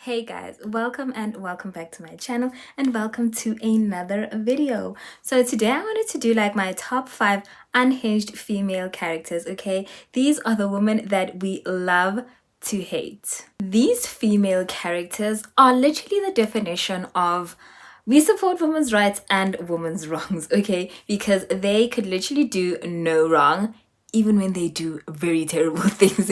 Hey guys, welcome back to my channel and welcome to another video. So today I wanted to do like my top 5 unhinged female characters, okay? These are the women that we love to hate. These female characters are literally the definition of we support women's rights and women's wrongs, okay? Because they could literally do no wrong even when they do very terrible things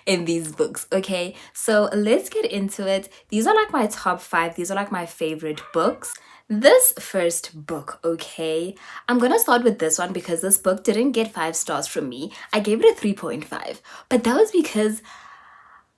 in these books. Okay, so let's get into it. These are like my top 5. These are like my favorite books. This first book, okay, I'm gonna start with this one because this book didn't get 5 stars from me. I gave it a 3.5, but that was because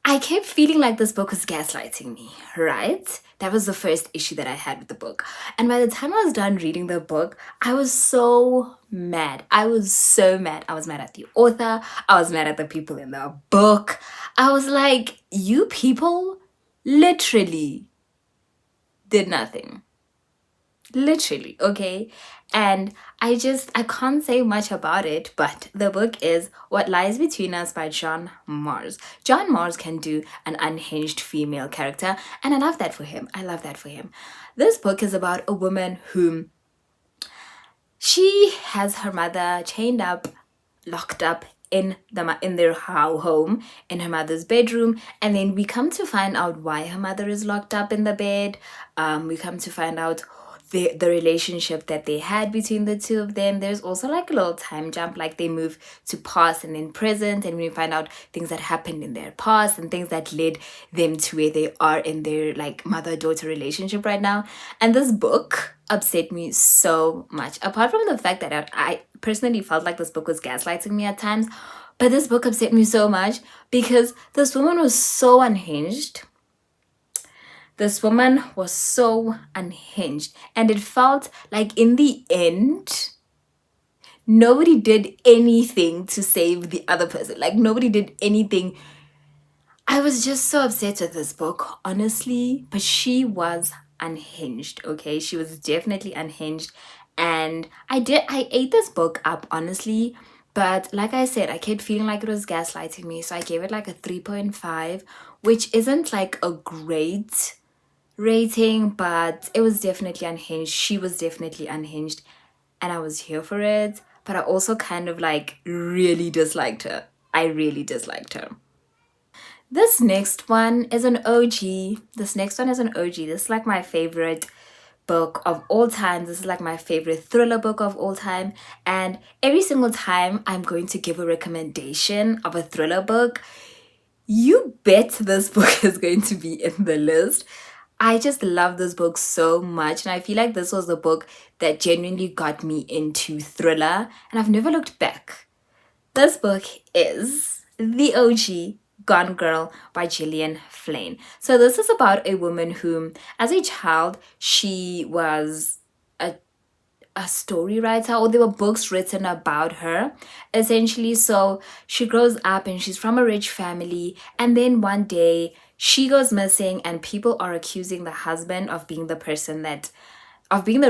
I kept feeling like this book was gaslighting me, right? That was the first issue that I had with the book. And by the time I was done reading the book, I was so mad. I was so mad. I was mad at the author. I was mad at the people in the book. I was like, you people literally did nothing. Literally, okay? And I can't say much about it, but the book is What Lies Between Us by John Mars. John Mars can do an unhinged female character, and I love that for him. I love that for him. This book is about a woman whom she has her mother chained up, locked up in their home in her mother's bedroom, and then we come to find out why her mother is locked up in the bed. We come to find out the relationship that they had between the two of them. There's also like a little time jump, like they move to past and then present, and we find out things that happened in their past and things that led them to where they are in their like mother-daughter relationship right now. And this book upset me so much, apart from the fact that I personally felt like this book was gaslighting me at times. But this book upset me so much because this woman was so unhinged. This woman was so unhinged, and it felt like in the end, nobody did anything to save the other person. Like, nobody did anything. I was just so upset with this book, honestly, but she was unhinged, okay? She was definitely unhinged, and I ate this book up, honestly, but like I said, I kept feeling like it was gaslighting me, so I gave it like a 3.5, which isn't like a great rating, but it was definitely unhinged. She was definitely unhinged, and I was here for it, but I also kind of like really disliked her. I really disliked her. This next one is an OG. This next one is an OG. This is like my favorite book of all time. This is like my favorite thriller book of all time. And every single time I'm going to give a recommendation of a thriller book, you bet this book is going to be in the list. I just love this book so much, and I feel like this was the book that genuinely got me into thriller, and I've never looked back. This book is the OG Gone Girl by Gillian Flynn. So this is about a woman whom, as a child, she was a story writer, or there were books written about her, essentially. So she grows up and she's from a rich family, and then one day she goes missing, and people are accusing the husband of being the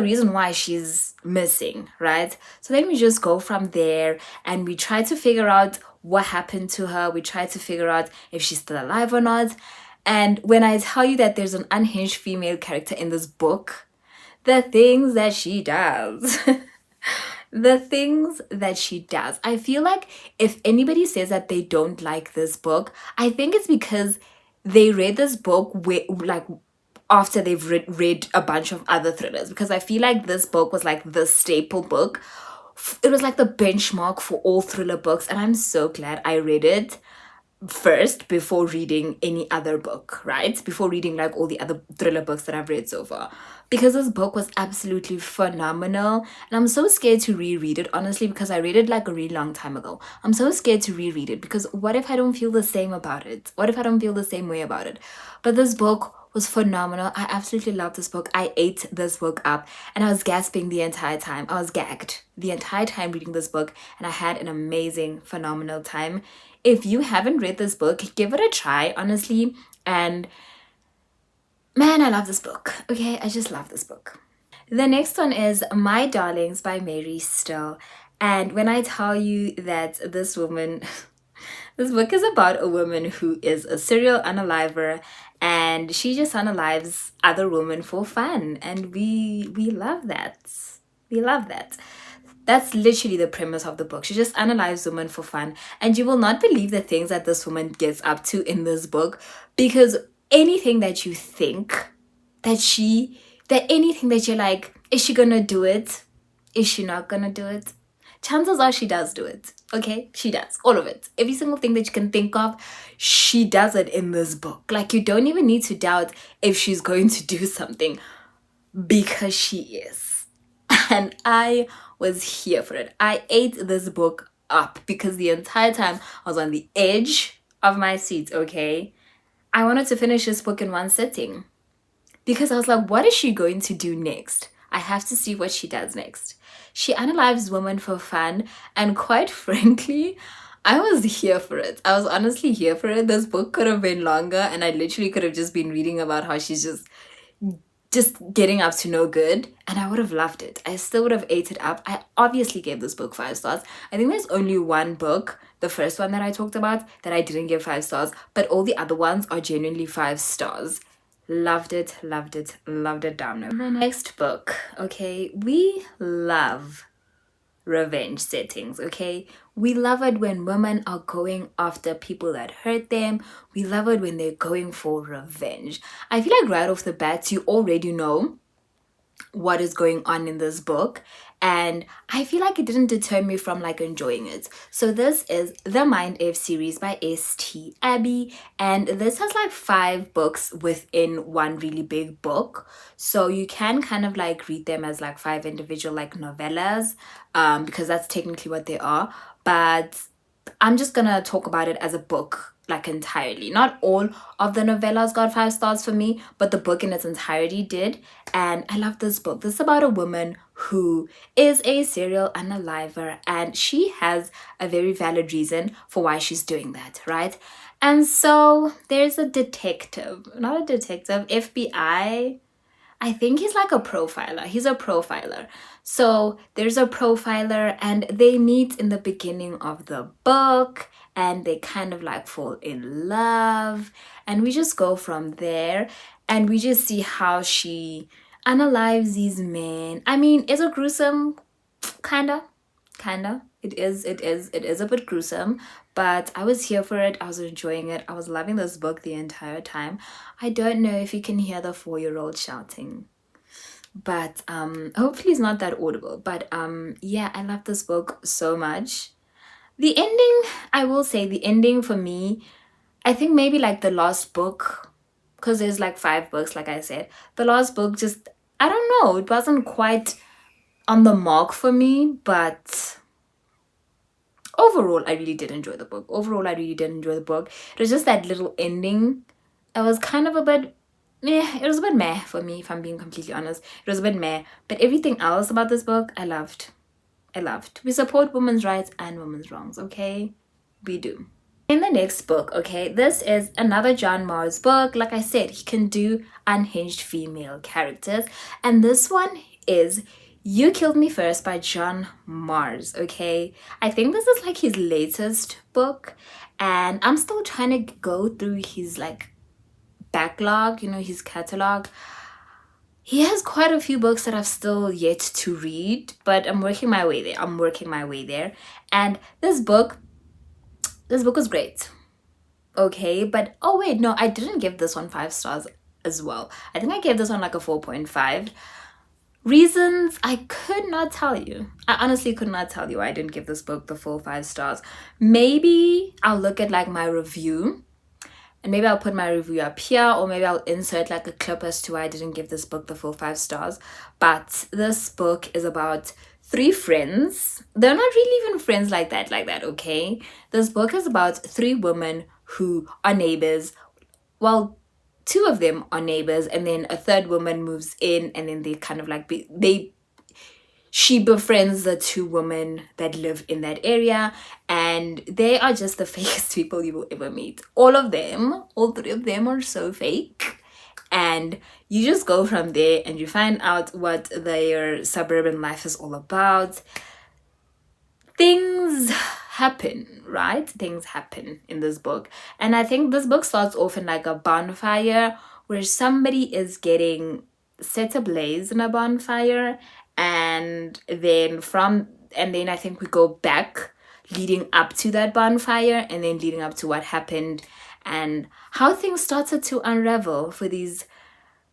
reason why she's missing, right? So then we just go from there and we try to figure out what happened to her. We try to figure out if she's still alive or not. And when I tell you that there's an unhinged female character in this book, the things that she does. The things that she does. I feel like if anybody says that they don't like this book, I think it's because they read this book like after they've read a bunch of other thrillers, because I feel like this book was like the staple book. It was like the benchmark for all thriller books, and I'm so glad I read it first before reading any other book, right? Before reading like all the other thriller books that I've read so far. Because this book was absolutely phenomenal. And I'm so scared to reread it, honestly, because I read it like a really long time ago. I'm so scared to reread it because what if I don't feel the same about it? What if I don't feel the same way about it? But this book was phenomenal. I absolutely love this book. I ate this book up, and I was gasping the entire time. I was gagged the entire time reading this book, and I had an amazing, phenomenal time. If you haven't read this book, give it a try, honestly. And man, I love this book. Okay, I just love this book. The next one is My Darlings by Mary Still. And when I tell you that this woman This book is about a woman who is a serial unaliver, and she just unalives other women for fun, and we love that. We love that. That's literally the premise of the book. She just unalives women for fun, and you will not believe the things that this woman gets up to in this book, because anything that you think that anything that you're like, is she gonna do it? Is she not gonna do it? Chances are she does do it. Okay, she does all of it. Every single thing that you can think of, she does it in this book. Like, you don't even need to doubt if she's going to do something, because she is. And I was here for it. I ate this book up because the entire time I was on the edge of my seat. Okay, I wanted to finish this book in one sitting, because I was like, what is she going to do next? I have to see what she does next. She unalives women for fun, and quite frankly, I was here for it. I was honestly here for it. This book could have been longer, and I literally could have just been reading about how she's just getting up to no good, and I would have loved it. I still would have ate it up. I obviously gave this book 5 stars. I think there's only one book, the first one that I talked about, that I didn't give 5 stars, but all the other ones are genuinely 5 stars. Loved it, loved it, loved it down. The next book, okay, we love revenge settings, okay? We love it when women are going after people that hurt them. We love it when they're going for revenge. I feel like right off the bat, you already know what is going on in this book, and I feel like it didn't deter me from like enjoying it. So this is the Mind F series by St. Abby, and this has like 5 books within one really big book, so you can kind of like read them as like 5 individual like novellas, because that's technically what they are. But I'm just gonna talk about it as a book, like entirely. Not all of the novellas got 5 stars for me, but the book in its entirety did. And I love this book. This is about a woman who is a serial unaliver, and she has a very valid reason for why she's doing that, right? And so there's a detective, not a detective, FBI. I think he's like a profiler. He's a profiler. So there's a profiler, and they meet in the beginning of the book, and they kind of like fall in love, and we just go from there, and we just see how she unalives these men. I mean, is it gruesome? Kinda. It is a bit gruesome, but I was here for it. I was enjoying it. I was loving this book the entire time. I don't know if you can hear the 4-year-old shouting, but hopefully it's not that audible. But yeah, I love this book so much. The ending, I will say the ending for me, I think maybe like the last book, because there's like 5 books, like I said. The last book just, I don't know, it wasn't quite on the mark for me, but overall I really did enjoy the book. It was just that little ending that was kind of a bit it was a bit meh for me, if I'm being completely honest. It was a bit meh, but everything else about this book I loved. We support women's rights and women's wrongs, okay? We do. In the next book, okay, this is another John Mars book. Like I said, he can do unhinged female characters, and this one is You Killed Me First by John Mars, okay? I think this is like his latest book, and I'm still trying to go through his like backlog, his catalog. He has quite a few books that I've still yet to read, but I'm working my way there. And this book was great. Okay, but oh wait, no, I didn't give this one 5 stars as well. I think I gave this one like a 4.5. Reasons I could not tell you. I honestly could not tell you why I didn't give this book the full 5 stars. Maybe I'll look at like my review, and maybe I'll put my review up here, or maybe I'll insert like a clip as to why I didn't give this book the full 5 stars. But this book is about 3 friends. They're not really even friends like that, okay? This book is about 3 women who are neighbors. Well, 2 of them are neighbors, and then a 3rd woman moves in, and then they kind of like she befriends the 2 women that live in that area, and they are just the fakest people you will ever meet. All 3 of them are so fake, and you just go from there and you find out what their suburban life is all about. Things happen, right? Things happen in this book. And I think this book starts off in like a bonfire where somebody is getting set ablaze in a bonfire, and then I think we go back leading up to that bonfire, and then leading up to what happened and how things started to unravel for these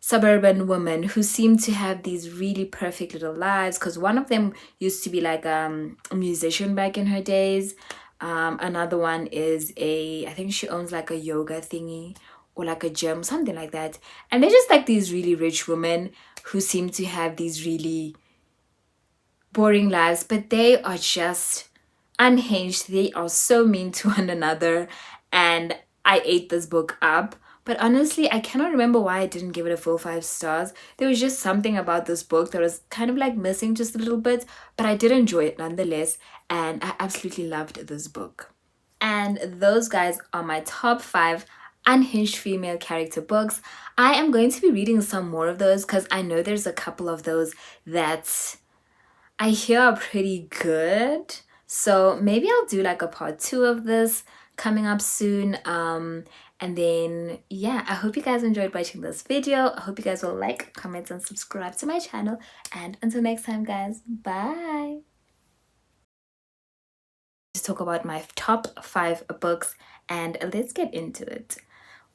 suburban women who seem to have these really perfect little lives, because one of them used to be like a musician back in her days. Another one is I think she owns like a yoga thingy or like a gym, something like that. And they're just like these really rich women who seem to have these really boring lives, but they are just unhinged. They are so mean to one another, and I ate this book up. But honestly, I cannot remember why I didn't give it a full 5 stars. There was just something about this book that was kind of like missing just a little bit, but I did enjoy it nonetheless, and I absolutely loved this book. And those guys are my top 5 unhinged female character books. I am going to be reading some more of those because I know there's a couple of those that I hear are pretty good. So maybe I'll do like a part 2 of this coming up soon. And then yeah, I hope you guys enjoyed watching this video. I hope you guys will like, comment, and subscribe to my channel. And until next time, guys, bye. To talk about my top 5 books, and let's get into it.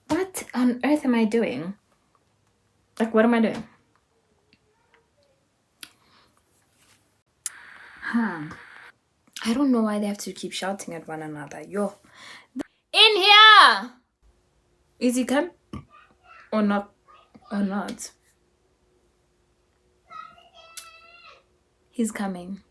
What on earth am I doing? Like, what am I doing? I don't know why they have to keep shouting at one another. Yo. In here! Is he come? Or not? Or not? He's coming.